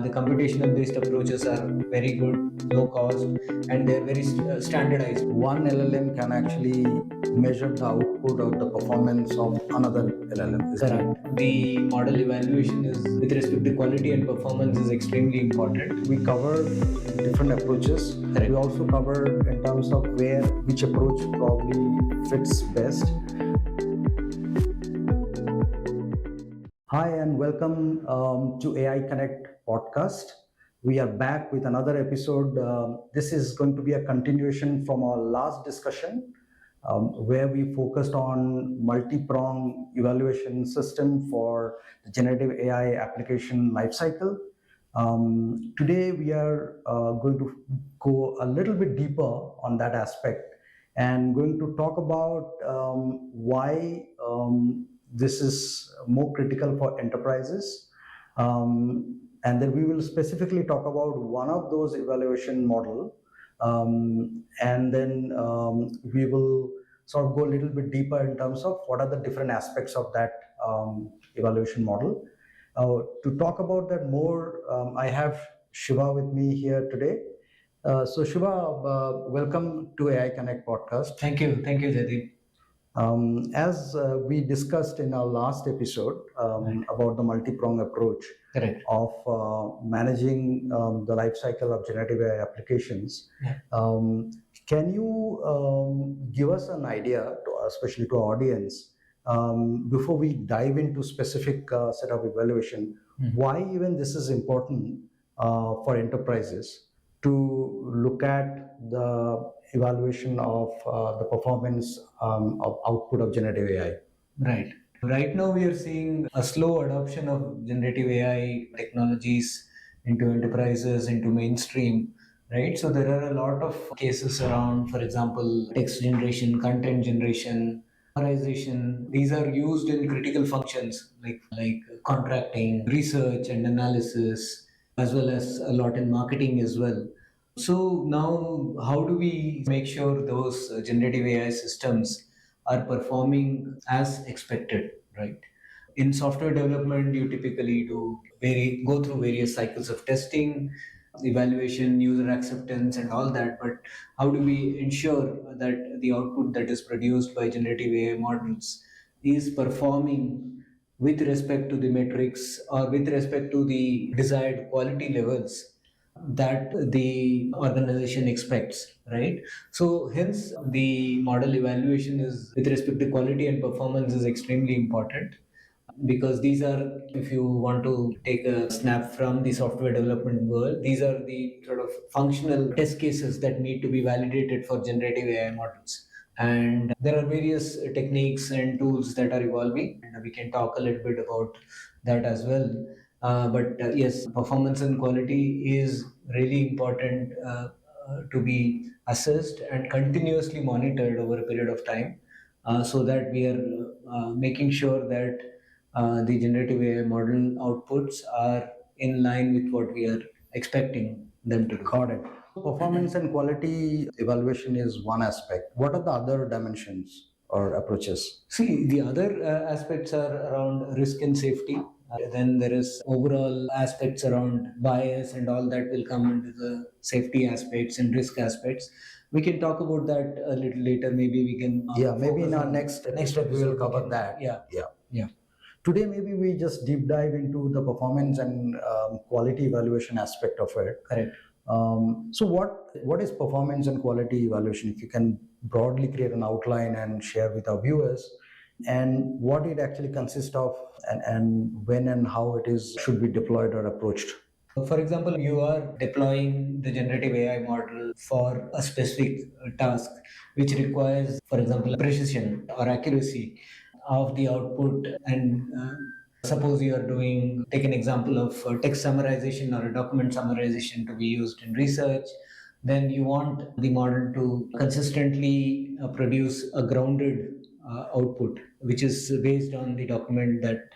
The computational based approaches are very good, low cost, and they're very standardized. One LLM can actually measure the output or the performance of another LLM. Correct. The model evaluation is with respect to quality and performance is extremely important. We cover different approaches. Correct. We also cover in terms of which approach probably fits best. Hi and welcome to AI Connect podcast. We are back with another episode. This is going to be a continuation from our last discussion where we focused on multi-pronged evaluation system for the generative AI application lifecycle. Today we are going to go a little bit deeper on that aspect and going to talk about why this is more critical for enterprises. And then we will specifically talk about one of those evaluation model. And then we will sort of go a little bit deeper in terms of what are the different aspects of that evaluation model. To talk about that more, I have Shiva with me here today. So Shiva, welcome to AI Connect podcast. Thank you, Jaydeep. As we discussed in our last episode about the multi-pronged approach Correct. of managing the life cycle of generative AI applications, can you give us an idea, especially to our audience, before we dive into specific set of evaluation, why even this is important for enterprises to look at the evaluation of the performance of output of generative AI? Right. Right now, we are seeing a slow adoption of generative AI technologies into enterprises, into mainstream, right? So there are a lot of cases around, for example, text generation, content generation, summarization. These are used in critical functions like contracting, research and analysis, as well as a lot in marketing as well. So now, how do we make sure those generative AI systems are performing as expected, right? In software development, you typically go through various cycles of testing, evaluation, user acceptance, and all that. But how do we ensure that the output that is produced by generative AI models is performing with respect to the metrics or with respect to the desired quality levels that the organization expects, right? So hence the model evaluation is with respect to quality and performance is extremely important, because these are, if you want to take a snap from the software development world, these are the sort of functional test cases that need to be validated for generative AI models. And there are various techniques and tools that are evolving, and we can talk a little bit about that as well. But yes, performance and quality is really important to be assessed and continuously monitored over a period of time, so that we are making sure that the generative AI model outputs are in line with what we are expecting them to do. Got it. Performance and quality evaluation is one aspect. What are the other dimensions or approaches? See, the other aspects are around risk and safety. Then there is overall aspects around bias and all that will come into the safety aspects and risk aspects. We can talk about that a little later. Maybe we can. Maybe in our next episode we will cover that. Yeah. Today, maybe we just deep dive into the performance and quality evaluation aspect of it. Correct. So what is performance and quality evaluation? If you can broadly create an outline and share with our viewers, and what it actually consists of, and when and how it should be deployed or approached. For example, you are deploying the generative AI model for a specific task, which requires, for example, precision or accuracy of the output. And suppose you are take an example of text summarization or a document summarization to be used in research. Then you want the model to consistently produce a grounded output, which is based on the document that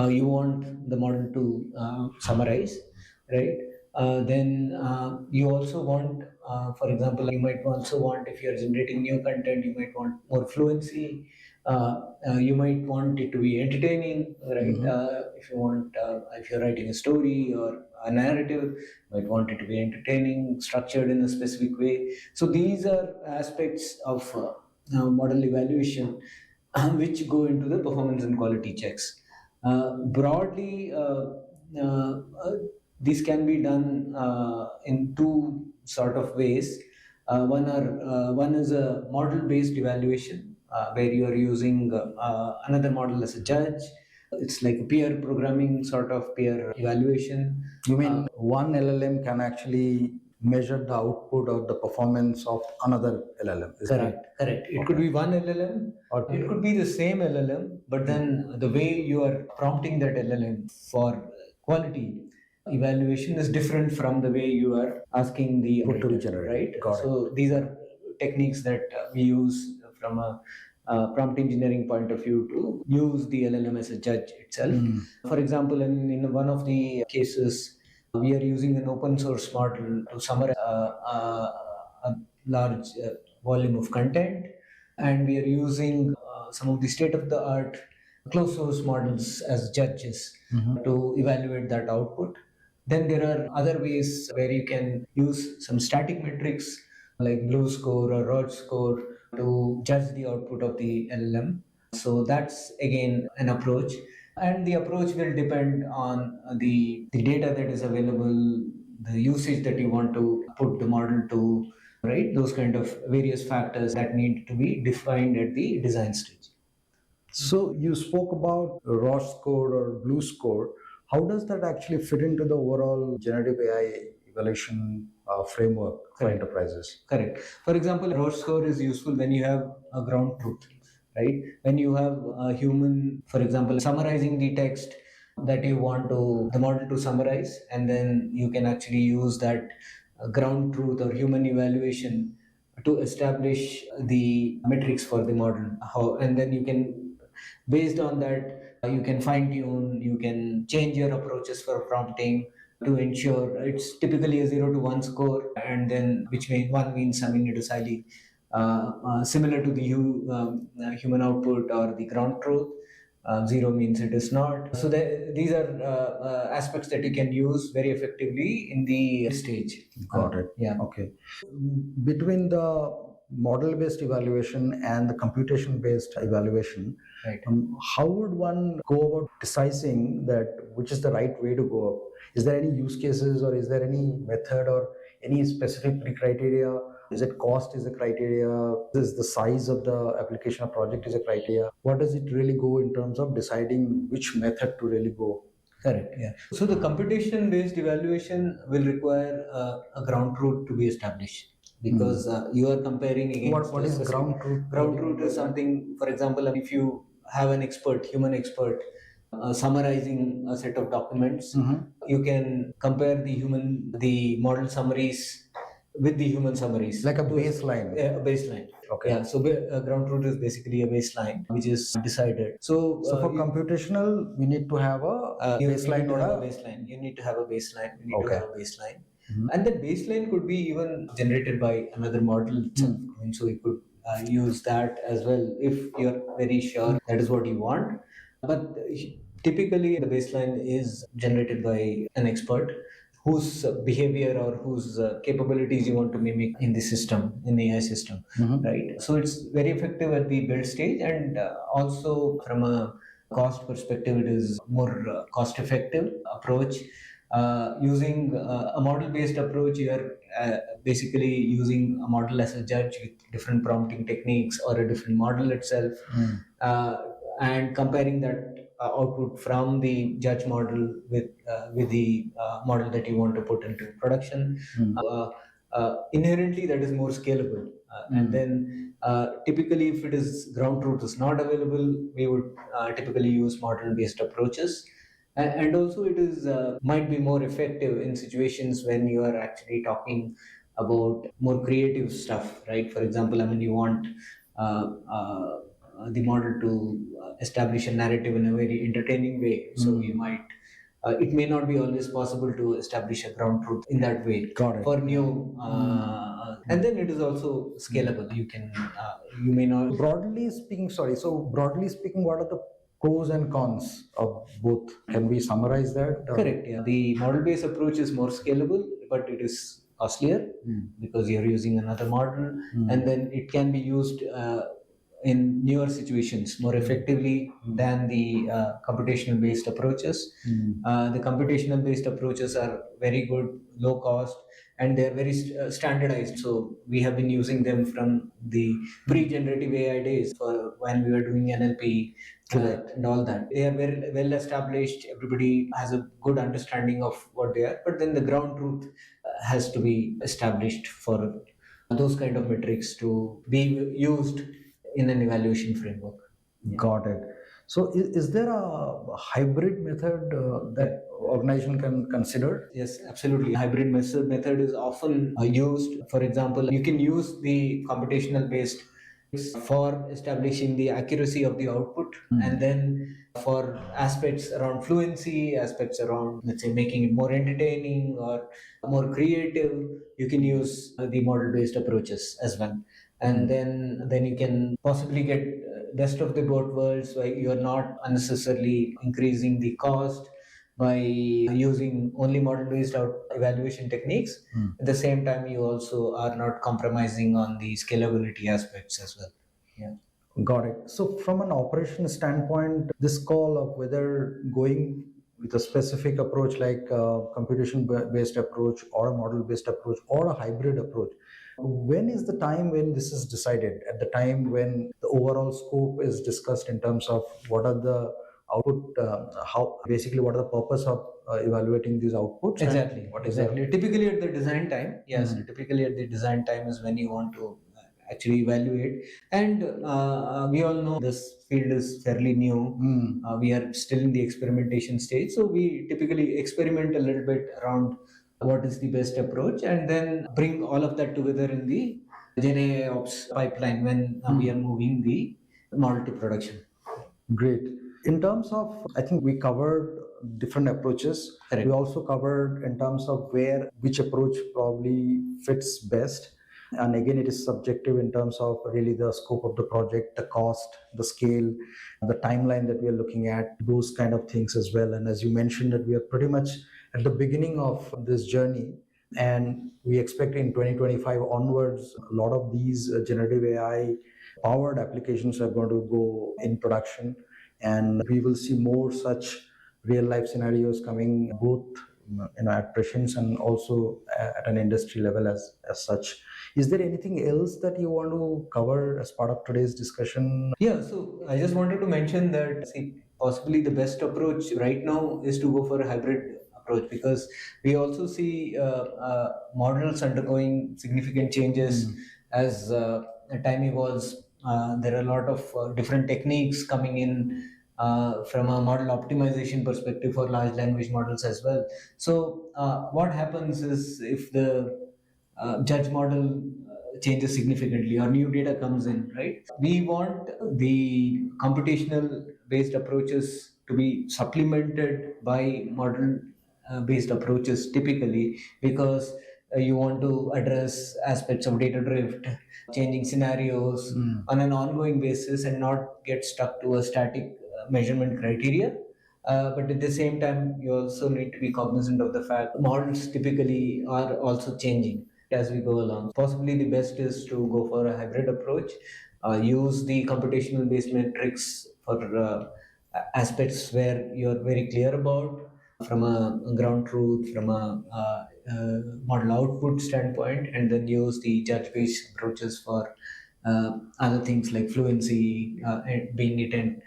you want the model to summarize, right? Then you also want, for example, you might also want, if you're generating new content, you might want more fluency. You might want it to be entertaining, right? If you're writing a story or a narrative, might want it to be entertaining, structured in a specific way. So these are aspects of model evaluation which go into the performance and quality checks. Broadly, this can be done in two sort of ways. One is a model-based evaluation, where you are using another model as a judge. It's like a peer programming sort of peer evaluation. You mean one LLM can actually measure the output or the performance of another LLM? Is Correct, that correct. It okay? could be one LLM, or it could be the same LLM, but then the way you are prompting that LLM for quality evaluation is different from the way you are asking the Put to be operator, generated. right? Got it. So these are techniques that we use from a prompt engineering point of view to use the LLM as a judge itself. For example, in one of the cases, we are using an open source model to summarize a large volume of content, and we are using some of the state of the art closed source models as judges to evaluate that output. Then there are other ways where you can use some static metrics like BLEU score or ROUGE score to judge the output of the LLM. So that's again an approach. And the approach will depend on the data that is available, the usage that you want to put the model to, right? Those kind of various factors that need to be defined at the design stage. So you spoke about ROS score or BLEU score. How does that actually fit into the overall generative AI evaluation framework for Correct. enterprises? Correct. For example, ROS score is useful when you have a ground truth, right? When you have a human, for example, summarizing the text that you want the model to summarize, and then you can actually use that ground truth or human evaluation to establish the metrics for the model. And then you can, based on that, you can fine tune, you can change your approaches for prompting to ensure it's typically a 0 to 1 score, and then which means one means something it is highly similar to the human output or the ground truth. Zero means it is not. So these are aspects that you can use very effectively in the stage. Got it. Yeah. Okay. Between the model-based evaluation and the computation-based evaluation, Right. how would one go about deciding that which is the right way to go? Is there any use cases, or is there any method, or any specific criteria? Is it cost is a criteria? Is the size of the application or project is a criteria? What does it really go in terms of deciding which method to really go? Correct. Yeah. So the computation-based evaluation will require a ground truth to be established, because you are comparing against. What is ground truth? Ground truth is something. For example, if you have an expert, human expert, summarizing a set of documents, you can compare the model summaries with the human summaries, Like a baseline. A baseline. Okay. Yeah. So ground truth is basically a baseline which is decided. So for computational, we need to have a baseline or a baseline. You need to have a baseline. You need Okay. to have a baseline. And that baseline could be even generated by another model itself. And so you could use that as well if you're very sure that is what you want. But typically, the baseline is generated by an expert whose behavior or whose capabilities you want to mimic in the system, in the AI system, right? So it's very effective at the build stage, and also from a cost perspective, it is more cost-effective approach. Using a model-based approach, you are basically using a model as a judge with different prompting techniques or a different model itself, and comparing that output from the judge model with the model that you want to put into production. Inherently, that is more scalable. And then typically, if it is ground truth is not available, we would typically use model-based approaches. And also, it is might be more effective in situations when you are actually talking about more creative stuff, right? For example, I mean, you want the model to establish a narrative in a very entertaining way. So you might, it may not be always possible to establish a ground truth in that way. Got it. For new, and then it is also scalable. You can, you may not. Broadly speaking, what are the pros and cons of both. Can we summarize that? Correct. Yeah. The model-based approach is more scalable, but it is costlier because you're using another model, and then it can be used in newer situations more effectively than the computational-based approaches. The computational-based approaches are very good, low cost, and they're very standardized. So we have been using them from the pre-generative AI days for when we were doing NLP and all that. They are very well established. Everybody has a good understanding of what they are, but then the ground truth has to be established for those kind of metrics to be used in an evaluation framework. Got it. So, is there a hybrid method that organization can consider? Yes, absolutely. Hybrid method is often used. For example, you can use the computational based for establishing the accuracy of the output, and then for aspects around fluency, aspects around, let's say, making it more entertaining or more creative, you can use the model based approaches as well. And then you can possibly get best of the both worlds, where you're not unnecessarily increasing the cost by using only model-based evaluation techniques. At the same time, you also are not compromising on the scalability aspects as well. Yeah. Got it. So, from an operation standpoint, this call of whether going with a specific approach like a computation-based approach or a model-based approach or a hybrid approach, when is the time when this is decided? At the time when the overall scope is discussed in terms of what are the output, how basically what are the purpose of evaluating these outputs? Exactly. Typically at the design time, yes. Typically at the design time is when you want to actually evaluate. And we all know this field is fairly new. We are still in the experimentation stage, so we typically experiment a little bit around what is the best approach, and then bring all of that together in the Gen AI Ops pipeline when we are moving the model to production. Great. In terms of, I think we covered different approaches. Correct. We also covered in terms of which approach probably fits best. And again, it is subjective in terms of really the scope of the project, the cost, the scale, the timeline that we are looking at, those kind of things as well. And as you mentioned, that we are pretty much at the beginning of this journey. And we expect in 2025 onwards, a lot of these generative AI powered applications are going to go in production. And we will see more such real life scenarios coming both at Prescience and also at an industry level as such. Is there anything else that you want to cover as part of today's discussion? Yeah, so I just wanted to mention that possibly the best approach right now is to go for a hybrid approach, because we also see models undergoing significant changes as time evolves. There are a lot of different techniques coming in from a model optimization perspective for large language models as well. So what happens is, if the judge model changes significantly or new data comes in, right? We want the computational based approaches to be supplemented by model based approaches typically, because you want to address aspects of data drift, changing scenarios on an ongoing basis, and not get stuck to a static measurement criteria. But at the same time, you also need to be cognizant of the fact models typically are also changing as we go along. Possibly the best is to go for a hybrid approach, use the computational based metrics for aspects where you're very clear about from a ground truth, from a model output standpoint, and then use the judge based approaches for other things like fluency, being it in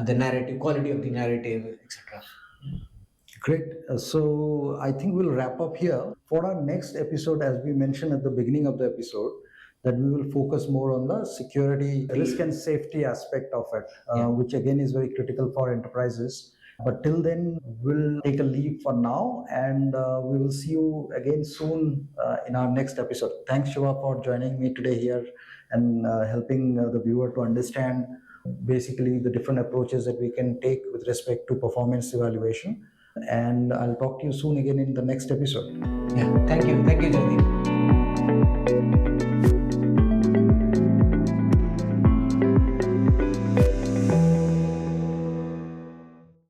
the narrative, quality of the narrative, etc. Great. So I think we'll wrap up here. For our next episode, as we mentioned at the beginning of the episode, that we will focus more on the security, risk and safety aspect of it, which again is very critical for enterprises. But till then, we'll take a leave for now, and we will see you again soon in our next episode. Thanks, Shiva, for joining me today here and helping the viewer to understand basically the different approaches that we can take with respect to performance evaluation. And I'll talk to you soon again in the next episode. Yeah, thank you. Thank you, Jaydeep.